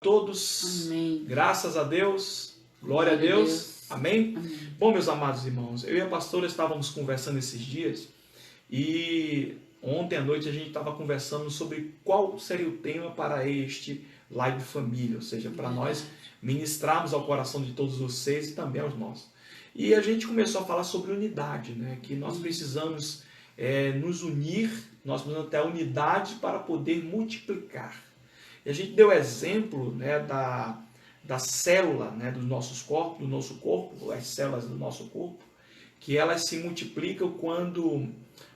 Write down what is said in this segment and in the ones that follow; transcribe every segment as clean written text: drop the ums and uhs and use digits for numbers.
Todos, Amém. graças a Deus, glória a Deus, amém? Bom, meus amados irmãos, eu e a pastora estávamos conversando esses dias e ontem à noite a gente estava conversando sobre qual seria o tema para este live família, ou seja, para nós ministrarmos ao coração de todos vocês e também aos nossos. E a gente começou a falar sobre unidade, né? Que nós precisamos nos unir, nós precisamos ter a unidade para poder multiplicar. E a gente deu exemplo, né, da célula, né, dos nossos corpos, do nosso corpo, as células do nosso corpo, que elas se multiplicam quando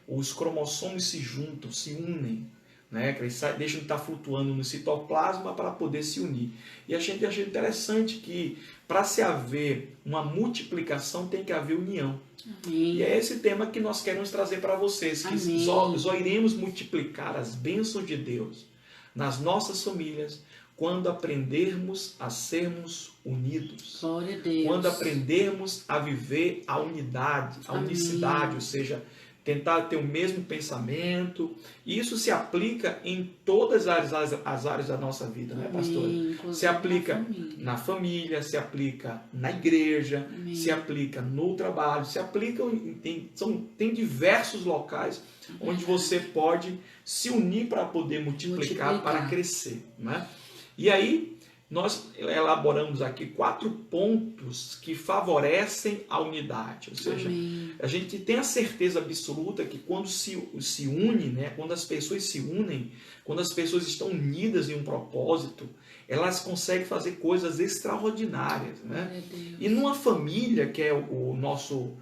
os cromossomos se juntam, se unem, né, que eles deixam de estar flutuando no citoplasma para poder se unir. E a gente achou interessante que para se haver uma multiplicação tem que haver união. Amém. E é esse tema que nós queremos trazer para vocês, que só iremos multiplicar as bênçãos de Deus nas nossas famílias, quando aprendermos a sermos unidos. Glória a Deus. Quando aprendermos a viver a unidade, a unicidade, ou seja, tentar ter o mesmo pensamento. E isso se aplica em todas as áreas da nossa vida, né, pastora? Se aplica na família, se aplica na igreja, se aplica no trabalho, se aplica tem diversos locais onde você pode se unir para poder multiplicar, para crescer, né? E aí nós elaboramos aqui 4 pontos que favorecem a unidade, ou seja, a gente tem a certeza absoluta que quando se une, né, quando as pessoas se unem, quando as pessoas estão unidas em um propósito, elas conseguem fazer coisas extraordinárias, né? E numa família, que é o nosso,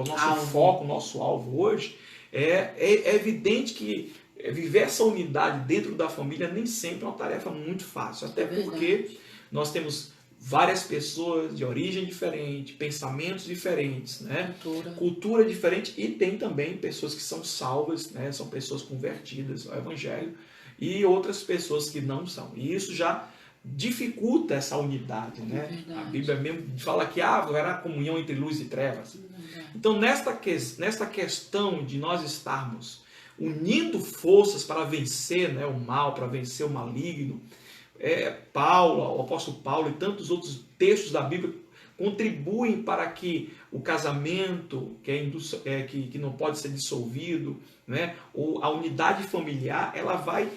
nosso foco, nosso alvo hoje, é evidente que viver essa unidade dentro da família nem sempre é uma tarefa muito fácil, até porque nós temos várias pessoas de origem diferente, pensamentos diferentes, né? Cultura diferente, e tem também pessoas que são salvas, né? São pessoas convertidas ao Evangelho, e outras pessoas que não são. E isso já dificulta essa unidade, né? A Bíblia mesmo fala que haverá comunhão entre luz e trevas. Então, nesta questão de nós estarmos unindo forças para vencer, né, o mal, para vencer o maligno, o apóstolo Paulo e tantos outros textos da Bíblia contribuem para que o casamento, que não pode ser dissolvido, né, ou a unidade familiar, ela vai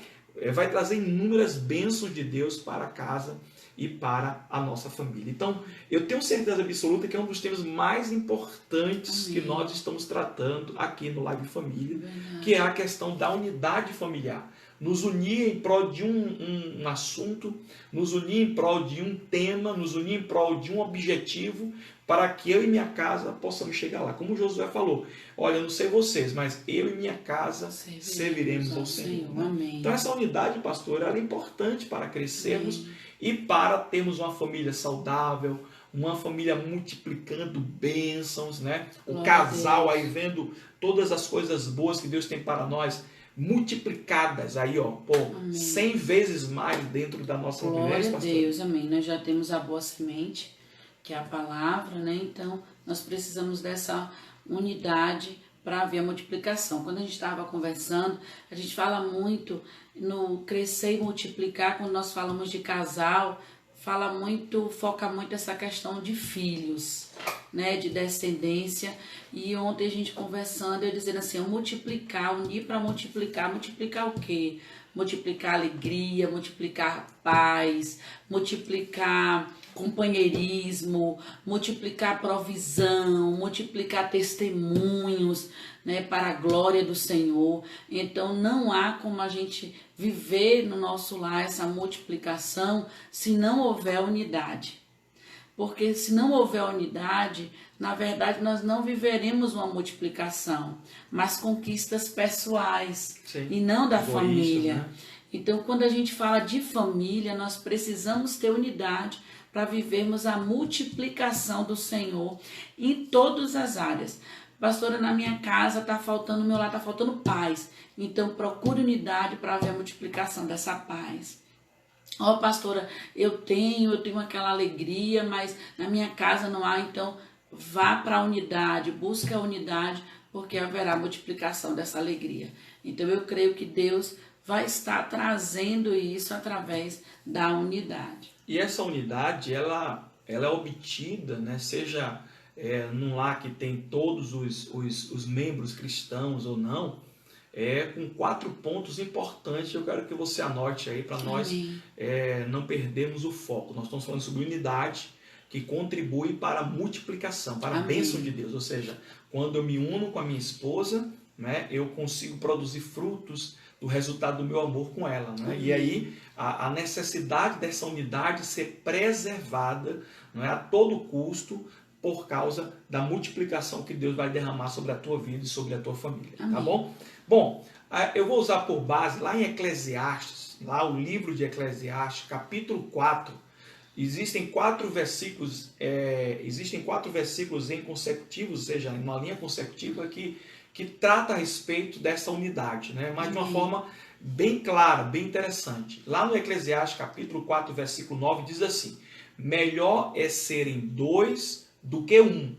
trazer inúmeras bênçãos de Deus para a casa e para a nossa família. Então, eu tenho certeza absoluta que é um dos temas mais importantes que nós estamos tratando aqui no Live Família, que é a questão da unidade familiar. Nos unir em prol de um assunto, nos unir em prol de um tema, nos unir em prol de um objetivo, para que eu e minha casa possamos chegar lá. Como Josué falou, olha, eu não sei vocês, mas eu e minha casa serviremos ao Senhor. Né? Então essa unidade, pastor, ela é importante para crescermos e para termos uma família saudável, uma família multiplicando bênçãos, né? O casal aí vendo todas as coisas boas que Deus tem para nós, multiplicadas aí, 100 vezes mais dentro da nossa família. Glória a Deus, amém. Nós já temos a boa semente, que é a palavra, né? Então, nós precisamos dessa unidade para haver a multiplicação. Quando a gente estava conversando, a gente fala muito no crescer e multiplicar, quando nós falamos de casal, foca muito essa questão de filhos, né, de descendência. E ontem a gente conversando, eu dizendo assim, multiplicar, unir para multiplicar o quê? Multiplicar alegria, multiplicar paz, multiplicar companheirismo, multiplicar provisão, multiplicar testemunhos, né, para a glória do Senhor. Então não há como a gente viver no nosso lar essa multiplicação se não houver unidade. Porque se não houver unidade, na verdade nós não viveremos uma multiplicação, mas conquistas pessoais. Sim. E não da família. Né? Então quando a gente fala de família, nós precisamos ter unidade para vivermos a multiplicação do Senhor em todas as áreas. Pastora, na minha casa no meu lar está faltando paz. Então procure unidade para haver a multiplicação dessa paz. Pastora, eu tenho aquela alegria, mas na minha casa não há, então vá para a unidade, busque a unidade, porque haverá multiplicação dessa alegria. Então eu creio que Deus vai estar trazendo isso através da unidade. E essa unidade, ela é obtida, né, seja num lar que tem todos os membros cristãos ou não, com 4 pontos importantes. Eu quero que você anote aí para nós não perdermos o foco. Nós estamos falando sobre unidade, que contribui para a multiplicação, para a bênção de Deus. Ou seja, quando eu me uno com a minha esposa, né, eu consigo produzir frutos do resultado do meu amor com ela. Né? E aí a necessidade dessa unidade ser preservada, não é, a todo custo, por causa da multiplicação que Deus vai derramar sobre a tua vida e sobre a tua família. Tá bom? Bom, eu vou usar por base lá em Eclesiastes, lá o livro de Eclesiastes, capítulo 4, existem 4 versículos, em consecutivos, ou seja, em uma linha consecutiva que trata a respeito dessa unidade, né? Mas de uma forma bem clara, bem interessante. Lá no Eclesiastes, capítulo 4, versículo 9, diz assim: melhor é serem 2 do que 1,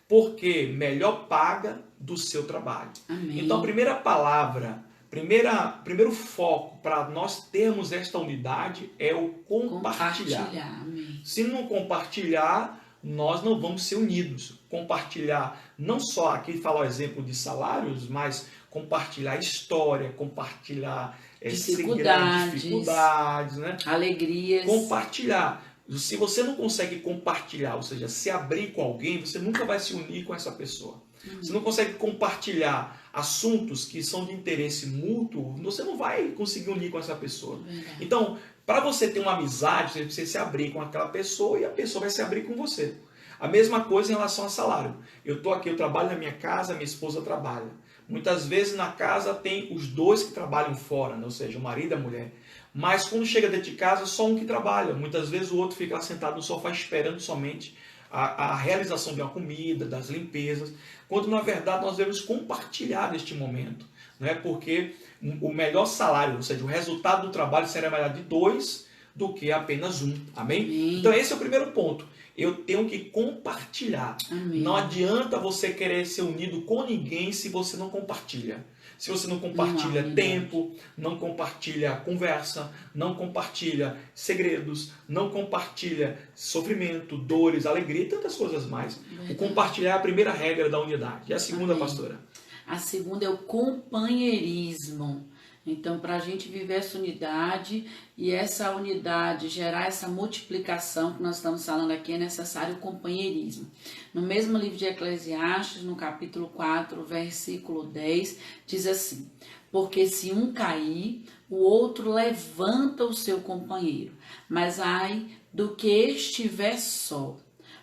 porque melhor paga do seu trabalho. Amém. Então, a primeira palavra, primeiro foco para nós termos esta unidade é o compartilhar. Amém. Se não compartilhar, nós não vamos ser unidos. Compartilhar, não só aqui falar o exemplo de salários, mas compartilhar história, compartilhar dificuldades, né? Alegrias. Compartilhar. Se você não consegue compartilhar, ou seja, se abrir com alguém, você nunca vai se unir com essa pessoa. Você não consegue compartilhar assuntos que são de interesse mútuo, você não vai conseguir unir com essa pessoa. Verdade. Então, para você ter uma amizade, você precisa se abrir com aquela pessoa e a pessoa vai se abrir com você. A mesma coisa em relação a salário. Eu estou aqui, eu trabalho na minha casa, minha esposa trabalha. Muitas vezes na casa tem os 2 que trabalham fora, né? Ou seja, o marido e a mulher. Mas quando chega dentro de casa, só um que trabalha. Muitas vezes o outro fica lá sentado no sofá esperando somente a realização de uma comida, das limpezas, quando na verdade nós devemos compartilhar neste momento, né? Porque o melhor salário, ou seja, o resultado do trabalho será melhor de 2 do que apenas 1. Amém? Então esse é o primeiro ponto. Eu tenho que compartilhar. Amém. Não adianta você querer ser unido com ninguém se você não compartilha. Se você não compartilha tempo, não compartilha conversa, não compartilha segredos, não compartilha sofrimento, dores, alegria e tantas coisas mais. Verdade. O compartilhar é a primeira regra da unidade. E a segunda, pastora? A segunda é o companheirismo. Então, para a gente viver essa unidade e essa unidade gerar essa multiplicação que nós estamos falando aqui, é necessário o companheirismo. No mesmo livro de Eclesiastes, no capítulo 4, versículo 10, diz assim: porque se um cair, o outro levanta o seu companheiro, mas ai do que estiver só,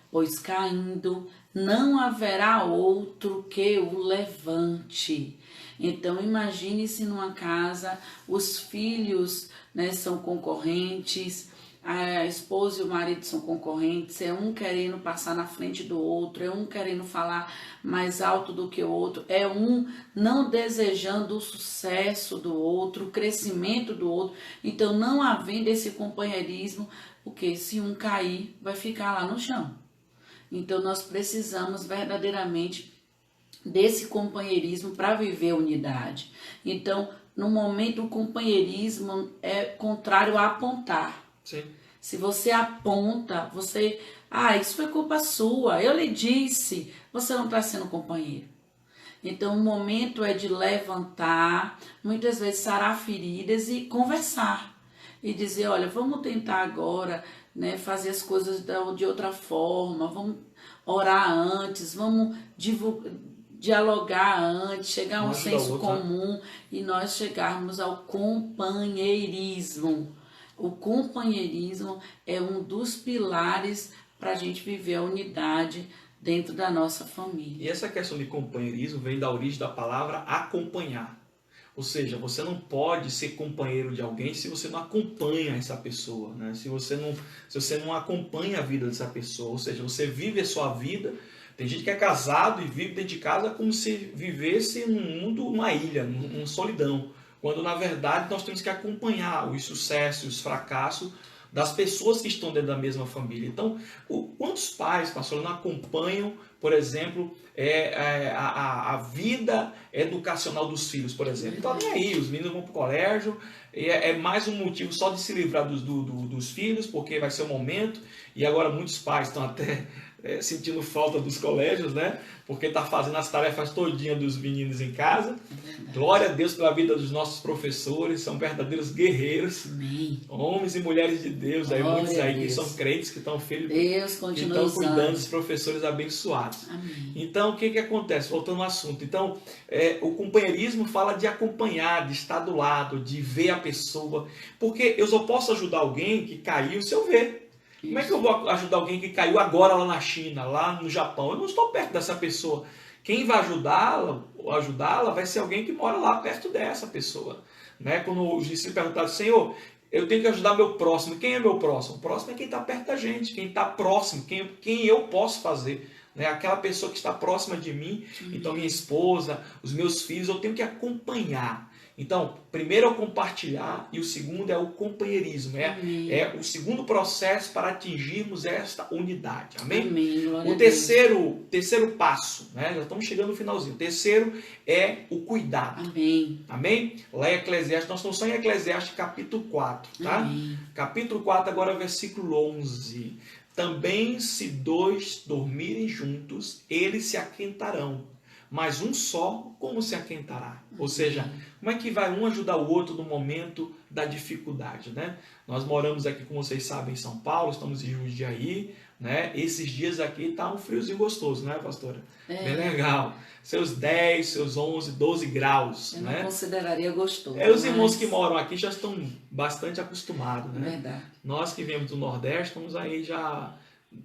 pois caindo não haverá outro que o levante. Então, imagine se numa casa os filhos, né, são concorrentes, a esposa e o marido são concorrentes, é um querendo passar na frente do outro, é um querendo falar mais alto do que o outro, é um não desejando o sucesso do outro, o crescimento do outro. Então, não havendo esse companheirismo, porque se um cair, vai ficar lá no chão. Então, nós precisamos verdadeiramente desse companheirismo para viver a unidade. Então, no momento, o companheirismo é contrário a apontar. Sim. Se você aponta, você... isso foi culpa sua, eu lhe disse, você não está sendo companheiro. Então, o momento é de levantar, muitas vezes sarar feridas e conversar. E dizer, olha, vamos tentar agora, né, fazer as coisas de outra forma, vamos orar antes, vamos dialogar antes, chegar a um senso comum e nós chegarmos ao companheirismo. O companheirismo é um dos pilares para a gente viver a unidade dentro da nossa família. E essa questão de companheirismo vem da origem da palavra acompanhar. Ou seja, você não pode ser companheiro de alguém se você não acompanha essa pessoa, né? Se você não acompanha a vida dessa pessoa, ou seja, você vive a sua vida. Tem gente que é casado e vive dentro de casa como se vivesse num mundo, numa ilha, numa solidão. Quando, na verdade, nós temos que acompanhar os sucessos, os fracassos das pessoas que estão dentro da mesma família. Então, quantos pais, pastor, não acompanham, por exemplo, a vida educacional dos filhos, por exemplo? Então, nem aí, os meninos vão para o colégio, é mais um motivo só de se livrar dos filhos, porque vai ser o momento, e agora muitos pais estão até sentindo falta dos colégios, né? Porque está fazendo as tarefas todinhas dos meninos em casa. Glória a Deus pela vida dos nossos professores, são verdadeiros guerreiros. Amém. Homens e mulheres de Deus, aí, muitos aí que são crentes, que estão cuidando dos professores abençoados. Amém. Então, o que acontece? Voltando ao assunto. Então, o companheirismo fala de acompanhar, de estar do lado, de ver a pessoa. Porque eu só posso ajudar alguém que caiu se eu ver. Como é que eu vou ajudar alguém que caiu agora lá na China, lá no Japão? Eu não estou perto dessa pessoa. Quem vai ajudá-la vai ser alguém que mora lá perto dessa pessoa. Né? Quando os discípulos perguntaram, Senhor, eu tenho que ajudar meu próximo. Quem é meu próximo? O próximo é quem está perto da gente, quem está próximo, quem eu posso fazer. Né? Aquela pessoa que está próxima de mim, então minha esposa, os meus filhos, eu tenho que acompanhar. Então, primeiro é o compartilhar e o segundo é o companheirismo. É o segundo processo para atingirmos esta unidade. Amém? Amém. O terceiro passo, né? Já estamos chegando no finalzinho. O terceiro é o cuidado. Amém. Amém? Lá em Eclesiastes, nós estamos só em Eclesiastes capítulo 4, tá? Amém. Capítulo 4, agora versículo 11. Também se dois dormirem juntos, eles se aquentarão. Mas um só, como se aquentará? Ou seja, como é que vai um ajudar o outro no momento da dificuldade, né? Nós moramos aqui, como vocês sabem, em São Paulo, estamos em Jundiaí, né? Esses dias aqui tá um friozinho gostoso, né, pastora? Bem legal. Seus 10, seus 11, 12 graus, eu né? não consideraria gostoso. Os irmãos que moram aqui já estão bastante acostumados, né? Verdade. Nós que viemos do Nordeste, estamos aí já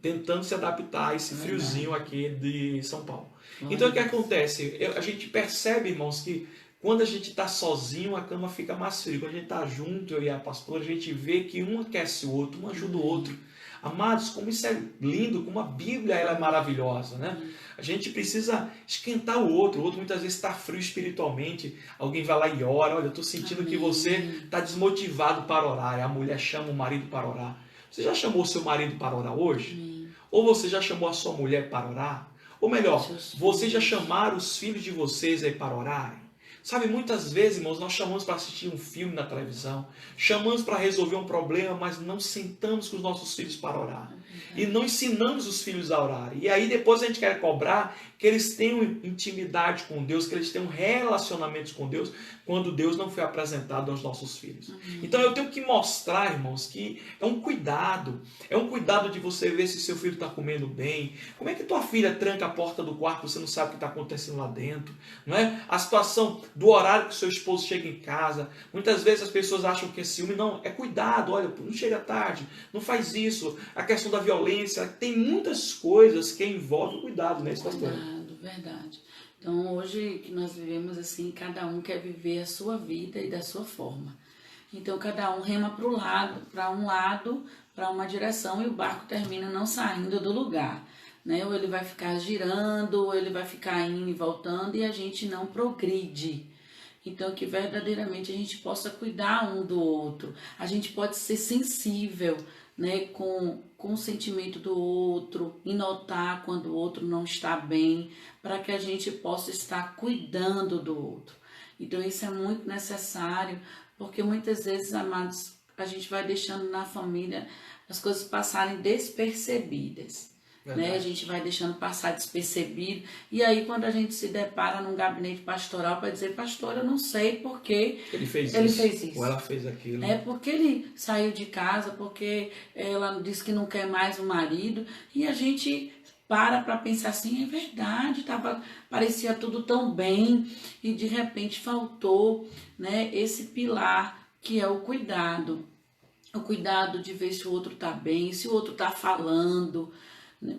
tentando se adaptar a esse friozinho aqui de São Paulo. Então, o que acontece? A gente percebe, irmãos, que quando a gente está sozinho, a cama fica mais fria. Quando a gente está junto, eu e a pastora, a gente vê que um aquece o outro, um ajuda o outro. Amados, como isso é lindo, como a Bíblia ela é maravilhosa, né? A gente precisa esquentar o outro muitas vezes está frio espiritualmente, alguém vai lá e ora, olha, eu estou sentindo que você está desmotivado para orar, e a mulher chama o marido para orar. Você já chamou seu marido para orar hoje? Ou você já chamou a sua mulher para orar? Ou melhor, vocês já chamaram os filhos de vocês aí para orarem? Sabe, muitas vezes, irmãos, nós chamamos para assistir um filme na televisão, chamamos para resolver um problema, mas não sentamos com os nossos filhos para orar. E não ensinamos os filhos a orar. E aí depois a gente quer cobrar que eles tenham intimidade com Deus, que eles tenham relacionamentos com Deus, quando Deus não foi apresentado aos nossos filhos. Então eu tenho que mostrar, irmãos, que é um cuidado de você ver se seu filho está comendo bem. Como é que tua filha tranca a porta do quarto, você não sabe o que está acontecendo lá dentro, não é? A situação do horário que seu esposo chega em casa, muitas vezes as pessoas acham que é ciúme, não, é cuidado, olha, não chega tarde, não faz isso, a questão da violência, tem muitas coisas que envolvem o cuidado, né, pastor? Verdade. Então, hoje que nós vivemos assim, cada um quer viver a sua vida e da sua forma. Então, cada um rema para um lado, para uma direção, e o barco termina não saindo do lugar. Né? Ou ele vai ficar girando, ou ele vai ficar indo e voltando, e a gente não progride. Então, que verdadeiramente a gente possa cuidar um do outro. A gente pode ser sensível, né, com o sentimento do outro e notar quando o outro não está bem, para que a gente possa estar cuidando do outro. Então, isso é muito necessário, porque muitas vezes, amados, a gente vai deixando na família as coisas passarem despercebidas. Né? A gente vai deixando passar despercebido, e aí quando a gente se depara num gabinete pastoral para dizer, pastor, eu não sei porque ele fez isso. Ou ela fez aquilo. É porque ele saiu de casa, porque ela disse que não quer mais o marido, e a gente para pensar assim, é verdade, parecia tudo tão bem, e de repente faltou, né, esse pilar que é o cuidado. O cuidado de ver se o outro está bem, se o outro está falando,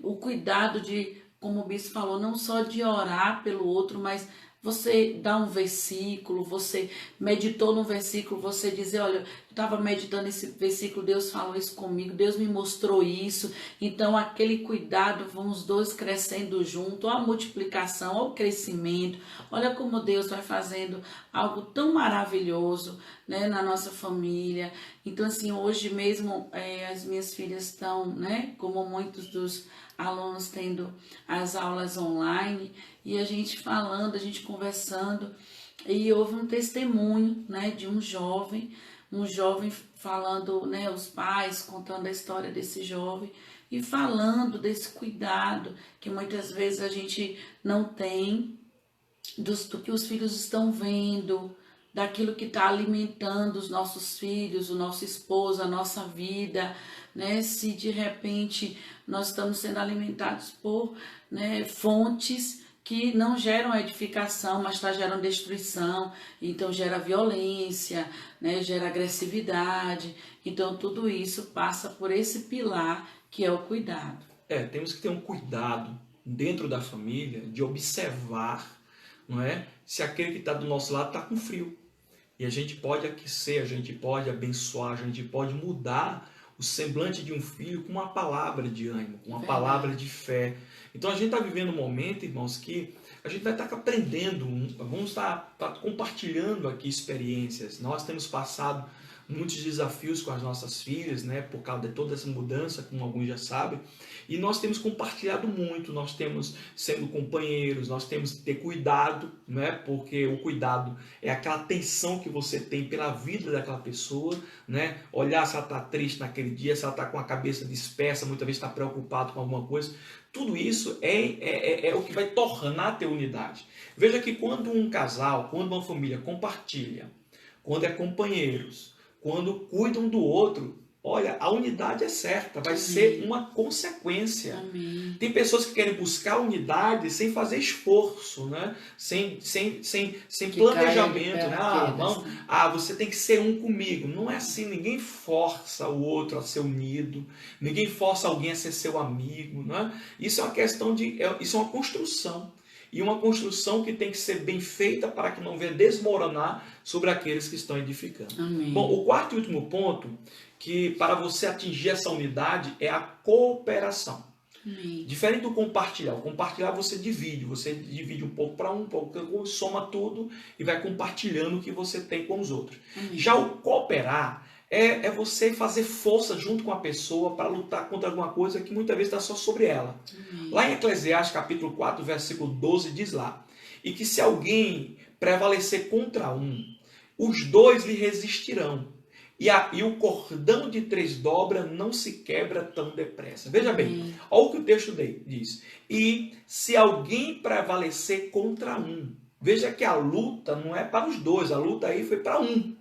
o cuidado de, como o bispo falou, não só de orar pelo outro, mas você dar um versículo, você meditou no versículo, você dizer, olha, eu estava meditando esse versículo, Deus falou isso comigo, Deus me mostrou isso. Então, aquele cuidado, vamos dois crescendo junto, a multiplicação, o crescimento. Olha como Deus vai fazendo algo tão maravilhoso, né, na nossa família. Então, assim, hoje mesmo as minhas filhas estão, né, como muitos dos alunos tendo as aulas online, e a gente falando, a gente conversando, e houve um testemunho, né, de um jovem falando, né, os pais contando a história desse jovem e falando desse cuidado que muitas vezes a gente não tem do que os filhos estão vendo, daquilo que está alimentando os nossos filhos, o nosso esposo, a nossa vida, né? Se de repente nós estamos sendo alimentados por, né, fontes que não geram edificação, mas geram destruição, então gera violência, né, gera agressividade. Então tudo isso passa por esse pilar que é o cuidado. Temos que ter um cuidado dentro da família de observar, não é, se aquele que está do nosso lado está com frio. E a gente pode aquecer, a gente pode abençoar, a gente pode mudar o semblante de um filho com uma palavra de ânimo, com uma palavra de fé. Então a gente está vivendo um momento, irmãos, que a gente vai estar aprendendo, vamos estar compartilhando aqui experiências. Nós temos passado muitos desafios com as nossas filhas, né, por causa de toda essa mudança, como alguns já sabem, e nós temos compartilhado muito, nós temos sendo companheiros, nós temos que ter cuidado, né, porque o cuidado é aquela atenção que você tem pela vida daquela pessoa, né, olhar se ela está triste naquele dia, se ela está com a cabeça dispersa, muitas vezes está preocupado com alguma coisa. Tudo isso é o que vai tornar a ter unidade. Veja que quando um casal, quando uma família compartilha, quando é companheiros, quando cuidam do outro, olha, a unidade é certa, vai ser uma consequência. Amém. Tem pessoas que querem buscar unidade sem fazer esforço, né? sem planejamento. Né? Você tem que ser um comigo. Não é assim, ninguém força o outro a ser unido, ninguém força alguém a ser seu amigo. Né? Isso é uma questão isso é uma construção. E uma construção que tem que ser bem feita para que não venha desmoronar sobre aqueles que estão edificando. Amém. Bom, o quarto e último ponto, que para você atingir essa unidade, é a cooperação. Amém. Diferente do compartilhar. O compartilhar você divide um pouco para um pouco, soma tudo e vai compartilhando o que você tem com os outros. Amém. Já o cooperar é você fazer força junto com a pessoa para lutar contra alguma coisa que muitas vezes está só sobre ela. Lá em Eclesiastes capítulo 4, versículo 12, diz lá: e que se alguém prevalecer contra um, os dois lhe resistirão, e o cordão de 3 dobras não se quebra tão depressa. Veja bem, olha o que o texto diz: e se alguém prevalecer contra um. Veja que a luta não é para os dois, a luta aí foi para um.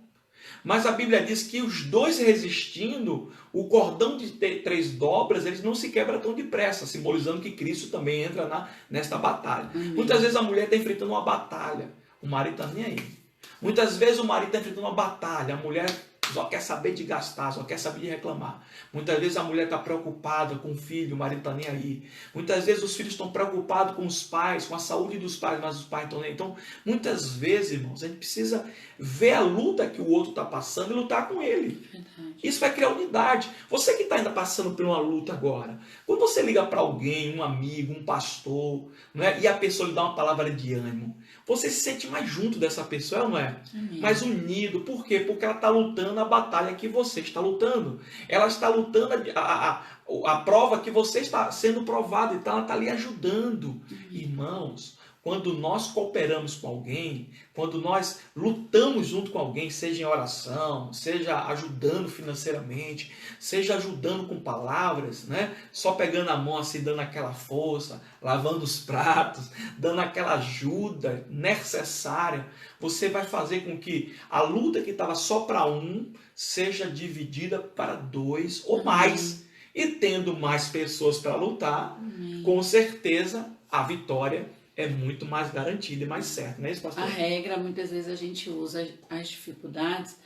Mas a Bíblia diz que os dois resistindo, o cordão de 3 dobras, eles não se quebra tão depressa, simbolizando que Cristo também entra nesta batalha. Muitas vezes a mulher está enfrentando uma batalha, o marido está nem aí. Muitas vezes o marido está enfrentando uma batalha, a mulher só quer saber de gastar, só quer saber de reclamar. Muitas vezes a mulher está preocupada com o filho, o marido está nem aí. Muitas vezes os filhos estão preocupados com os pais, com a saúde dos pais, mas os pais estão nem aí. Então, muitas vezes, irmãos, a gente precisa ver a luta que o outro está passando e lutar com ele. Verdade. Isso vai criar unidade. Você que está ainda passando por uma luta agora, quando você liga para alguém, um amigo, um pastor, não é? E a pessoa lhe dá uma palavra de ânimo, você se sente mais junto dessa pessoa, não é? Amém. Mais unido. Por quê? Porque ela está lutando a batalha que você está lutando. Ela está lutando a prova que você está sendo provado. Então ela está lhe ajudando. Irmãos, quando nós cooperamos com alguém, quando nós lutamos junto com alguém, seja em oração, seja ajudando financeiramente, seja ajudando com palavras, né? Só pegando a mão assim, dando aquela força, lavando os pratos, dando aquela ajuda necessária, você vai fazer com que a luta que estava só para um seja dividida para 2 ou mais. E tendo mais pessoas para lutar, com certeza a vitória é muito mais garantida e mais certa, não é isso, pastor? A regra, muitas vezes a gente usa as dificuldades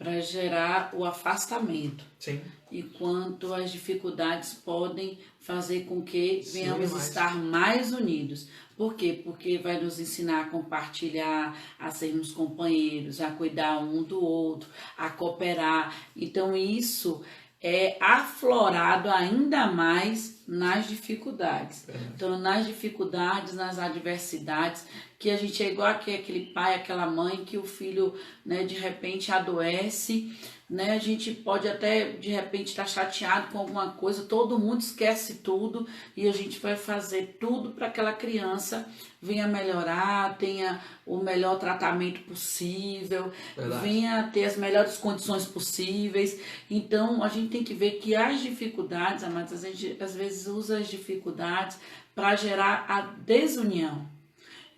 para gerar o afastamento. Sim. E quanto as dificuldades podem fazer com que venhamos demais. estar mais unidos. Por quê? Porque vai nos ensinar a compartilhar, a sermos companheiros, a cuidar um do outro, a cooperar. Então isso é aflorado ainda mais nas dificuldades. Então, nas dificuldades, nas adversidades, que a gente é igual aquele pai, aquela mãe, que o filho, né, de repente adoece, né, a gente pode até, de repente, estar chateado com alguma coisa, todo mundo esquece tudo e a gente vai fazer tudo para aquela criança venha melhorar, tenha o melhor tratamento possível, Verdade. venha ter as melhores condições possíveis. Então, a gente tem que ver que as dificuldades, amados, a gente às vezes usa as dificuldades para gerar a desunião.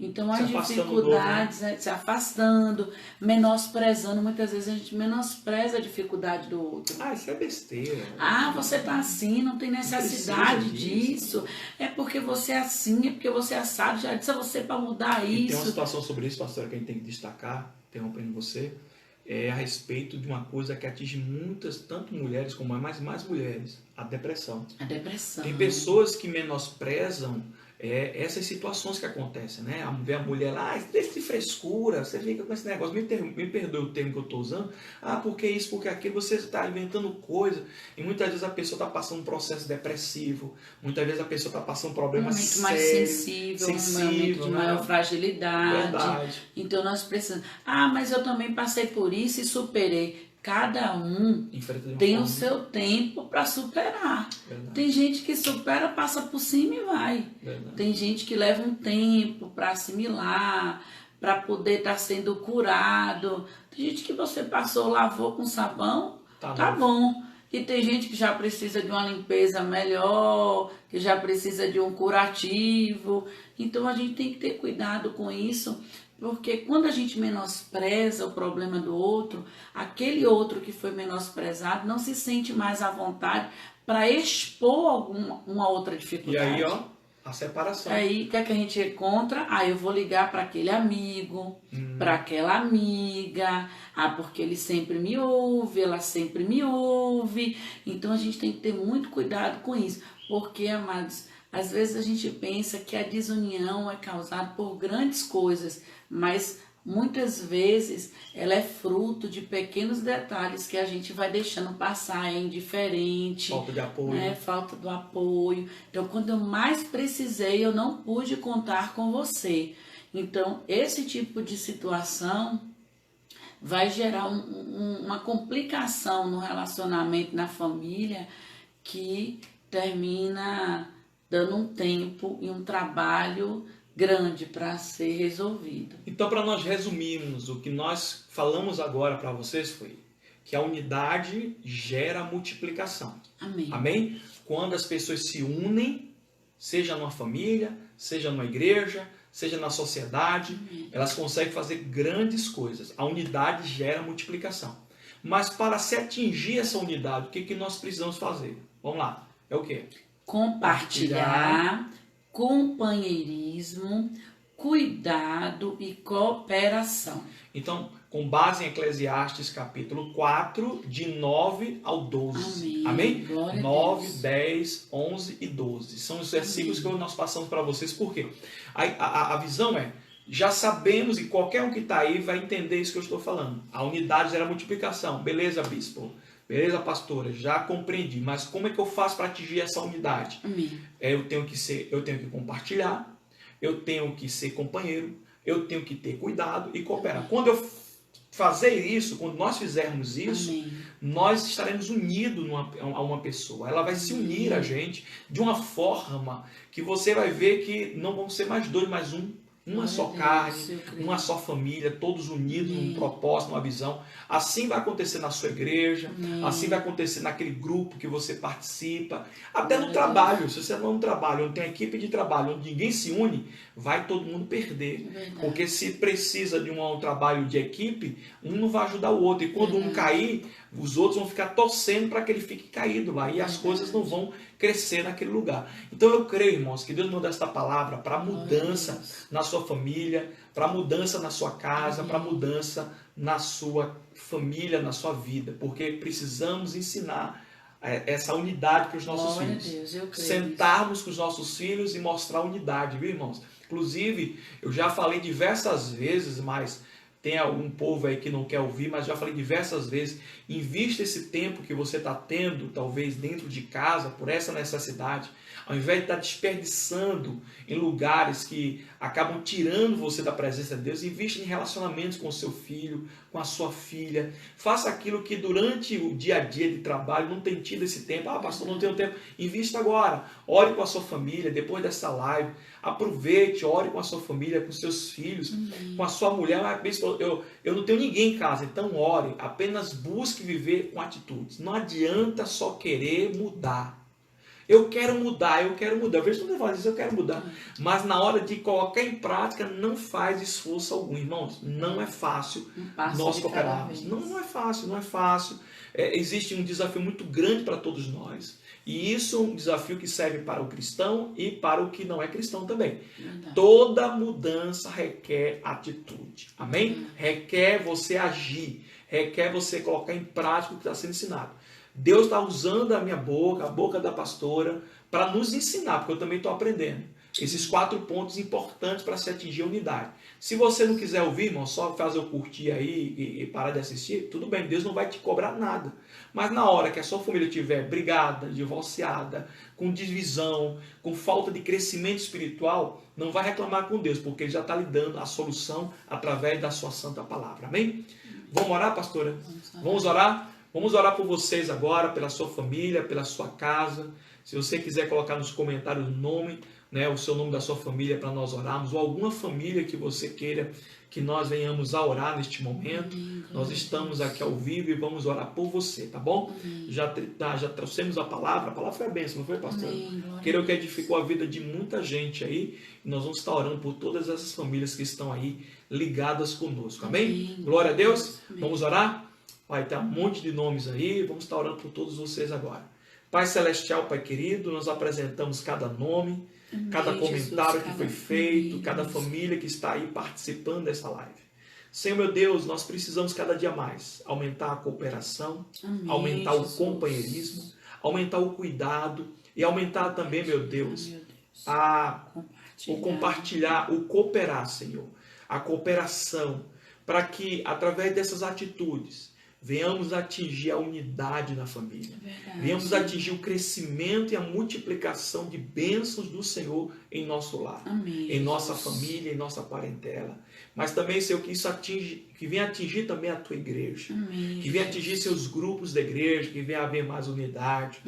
Então, as dificuldades, né, se afastando, menosprezando, muitas vezes a gente menospreza a dificuldade do outro. Ah, isso é besteira. Ah, você tá assim, não tem necessidade disso. É porque você é assim, é porque você é assado. Já disse a você para mudar E isso. tem uma situação sobre isso, pastora, que a gente tem que destacar, interrompendo você, é a respeito de uma coisa que atinge muitas, tanto mulheres como mais mulheres, a depressão. A depressão. Tem pessoas que menosprezam essas situações que acontecem, né? A mulher lá, deixa de frescura, você fica com esse negócio, me perdoe o termo que eu estou usando, porque isso, porque aquilo, você está inventando coisa, e muitas vezes a pessoa está passando um processo depressivo, muitas vezes a pessoa está passando um problema momento sério, mais sensível, um momento de né? maior fragilidade. Verdade. Então nós precisamos. Mas eu também passei por isso e superei. Cada um tem o seu tempo para superar. Verdade. Tem gente que supera, passa por cima e vai. Verdade. Tem gente que leva um tempo para assimilar, para poder estar sendo curado. Tem gente que você passou, lavou com sabão, tá bom. E tem gente que já precisa de uma limpeza melhor, que já precisa de um curativo. Então a gente tem que ter cuidado com isso, porque quando a gente menospreza o problema do outro, aquele outro que foi menosprezado não se sente mais à vontade para expor uma outra dificuldade. E aí, a separação. Aí, o que é que a gente encontra? Eu vou ligar para aquele amigo, para aquela amiga, porque ele sempre me ouve, ela sempre me ouve. Então, a gente tem que ter muito cuidado com isso, porque, amados, às vezes a gente pensa que a desunião é causada por grandes coisas, mas muitas vezes ela é fruto de pequenos detalhes que a gente vai deixando passar, é indiferente. Falta de apoio. Né? Falta do apoio. Então, quando eu mais precisei, eu não pude contar com você. Então, esse tipo de situação vai gerar uma complicação no relacionamento, na família, que termina dando um tempo e um trabalho grande para ser resolvido. Então, para nós resumirmos, o que nós falamos agora para vocês foi que a unidade gera multiplicação. Amém. Amém? Quando as pessoas se unem, seja numa família, seja numa igreja, seja na sociedade, elas conseguem fazer grandes coisas. A unidade gera multiplicação. Mas para se atingir essa unidade, o que nós precisamos fazer? Vamos lá. É o quê? Compartilhar, companheirismo, cuidado e cooperação. Então, com base em Eclesiastes capítulo 4, de 9 ao 12. Amém? 9, 10, 11 e 12. São os versículos que nós passamos para vocês. Por quê? A visão é, já sabemos, e qualquer um que está aí vai entender isso que eu estou falando. A unidade gera multiplicação. Beleza, bispo? Beleza, pastora? Já compreendi. Mas como é que eu faço para atingir essa unidade? Eu tenho que compartilhar, eu tenho que ser companheiro, eu tenho que ter cuidado e cooperar. Quando eu fazer isso, quando nós fizermos isso, nós estaremos unidos a uma pessoa. Ela vai se unir a gente de uma forma que você vai ver que não vão ser mais dois, mas uma só carne, uma só família, todos unidos num propósito, numa visão. Assim vai acontecer na sua igreja, assim vai acontecer naquele grupo que você participa, até no trabalho. Se você não trabalha, onde tem equipe de trabalho, onde ninguém se une, vai todo mundo perder. Porque se precisa de um trabalho de equipe, um não vai ajudar o outro. E quando um cair, os outros vão ficar torcendo para que ele fique caído lá. E as coisas não vão crescer naquele lugar. Então eu creio, irmãos, que Deus mandou esta palavra para mudança na sua família, para mudança na sua casa, para mudança na sua família, na sua vida, porque precisamos ensinar essa unidade para os nossos Glória filhos. a Deus, eu creio Sentarmos com os nossos filhos e mostrar unidade, viu, irmãos? Inclusive, eu já falei diversas vezes, mas tem algum povo aí que não quer ouvir, mas já falei diversas vezes, invista esse tempo que você está tendo, talvez dentro de casa, por essa necessidade, ao invés de estar desperdiçando em lugares que acabam tirando você da presença de Deus, invista em relacionamentos com o seu filho, com a sua filha. Faça aquilo que durante o dia a dia de trabalho não tem tido esse tempo. Ah, pastor, não tenho tempo. Invista agora. Ore com a sua família, depois dessa live. Aproveite, ore com a sua família, com os seus filhos, com a sua mulher. Eu não tenho ninguém em casa, então ore. Apenas busque viver com atitudes. Não adianta só querer mudar. Eu quero mudar. Eu vejo todo mundo falando isso, eu quero mudar. Mas na hora de colocar em prática, não faz esforço algum, irmãos. Não é fácil nós cooperarmos. Não é fácil. Existe um desafio muito grande para todos nós. E isso é um desafio que serve para o cristão e para o que não é cristão também. Verdade. Toda mudança requer atitude. Amém? Requer você agir. Requer você colocar em prática o que está sendo ensinado. Deus está usando a minha boca, a boca da pastora, para nos ensinar, porque eu também estou aprendendo. Esses 4 pontos importantes para se atingir a unidade. Se você não quiser ouvir, irmão, só fazer eu curtir aí e parar de assistir, tudo bem, Deus não vai te cobrar nada. Mas na hora que a sua família estiver brigada, divorciada, com divisão, com falta de crescimento espiritual, não vai reclamar com Deus, porque Ele já está lhe dando a solução através da sua santa palavra. Amém? Vamos orar, pastora? Vamos orar? Vamos orar por vocês agora, pela sua família, pela sua casa. Se você quiser colocar nos comentários o nome, o seu nome da sua família para nós orarmos, ou alguma família que você queira que nós venhamos a orar neste momento. Nós estamos aqui ao vivo e vamos orar por você, tá bom? Já trouxemos a palavra foi a bênção, não foi, pastor? Creio que edificou a vida de muita gente aí, e nós vamos estar orando por todas essas famílias que estão aí ligadas conosco, amém? Glória a Deus, vamos orar? Vai ter um monte de nomes aí, vamos estar orando por todos vocês agora. Pai Celestial, Pai querido, nós apresentamos cada nome, cada comentário que foi feito, cada família que está aí participando dessa live. Senhor meu Deus, nós precisamos cada dia mais aumentar a cooperação, aumentar o companheirismo, aumentar o cuidado e aumentar também, meu Deus, o compartilhar, o cooperar, Senhor, a cooperação, para que através dessas atitudes venhamos atingir a unidade na família. Venhamos atingir o crescimento e a multiplicação de bênçãos do Senhor em nosso lar, em nossa família, em nossa parentela. Mas também, Senhor, que isso que venha atingir também a tua igreja. Que venha atingir seus grupos da igreja, que venha haver mais unidade.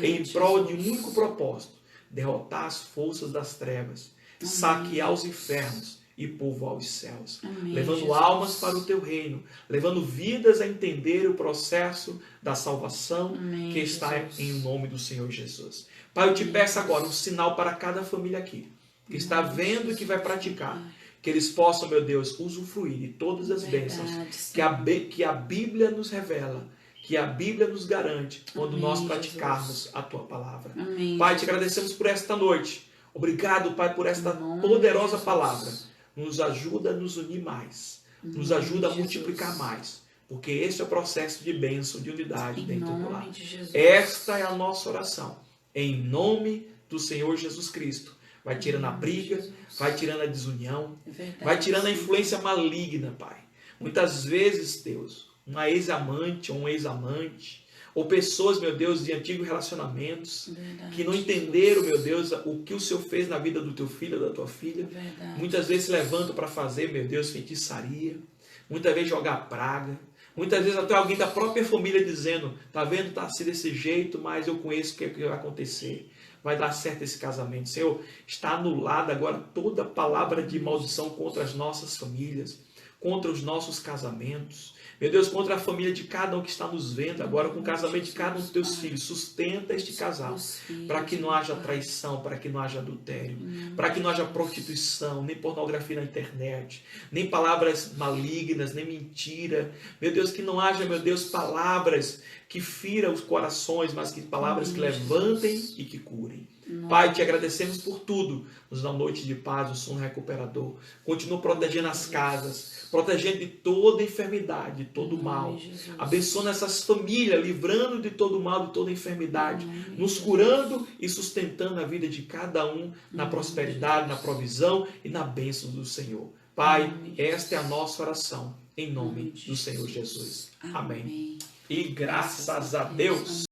Em prol de um único propósito: derrotar as forças das trevas, saquear os infernos e povoar os céus, levando almas para o teu reino, levando vidas a entender o processo da salvação que está em nome do Senhor Jesus. Pai, eu te peço agora um sinal para cada família aqui, que está vendo e que vai praticar, que eles possam, meu Deus, usufruir de todas as bênçãos que a Bíblia nos revela, que a Bíblia nos garante quando nós praticarmos a tua palavra. Pai, te agradecemos por esta noite. Obrigado, Pai, por esta poderosa palavra. Nos ajuda a nos unir mais. Nos ajuda a multiplicar mais. Porque esse é o processo de bênção, de unidade dentro do lar. Esta é a nossa oração. Em nome do Senhor Jesus Cristo. Vai tirando a briga, vai tirando a desunião, vai tirando a influência maligna, Pai. Muitas vezes, Deus, uma ex-amante ou um ex-amante, ou pessoas, meu Deus, de antigos relacionamentos, que não entenderam, meu Deus, o que o Senhor fez na vida do teu filho, da tua filha. Muitas vezes se levantam para fazer, meu Deus, feitiçaria. Muitas vezes jogar praga. Muitas vezes até alguém da própria família dizendo: tá vendo, tá assim desse jeito, mas eu conheço o que vai acontecer. Vai dar certo esse casamento. Senhor, está anulada agora toda palavra de maldição contra as nossas famílias, contra os nossos casamentos. Meu Deus, contra a família de cada um que está nos vendo agora, com o casamento de cada um dos teus filhos. Sustenta este casal, para que não haja traição, para que não haja adultério, para que não haja prostituição, nem pornografia na internet, nem palavras malignas, nem mentira. Meu Deus, que não haja, meu Deus, palavras que firam os corações, mas que palavras que levantem e que curem. Pai, te agradecemos por tudo. Nos dá uma noite de paz, um sono recuperador. Continua protegendo as casas, protegendo de toda enfermidade, de todo mal. Abençoa essas famílias, livrando de todo mal, de toda enfermidade, nos curando e sustentando a vida de cada um na prosperidade, na provisão e na bênção do Senhor. Pai, esta é a nossa oração, em nome do Senhor Jesus. Amém. E graças a Deus.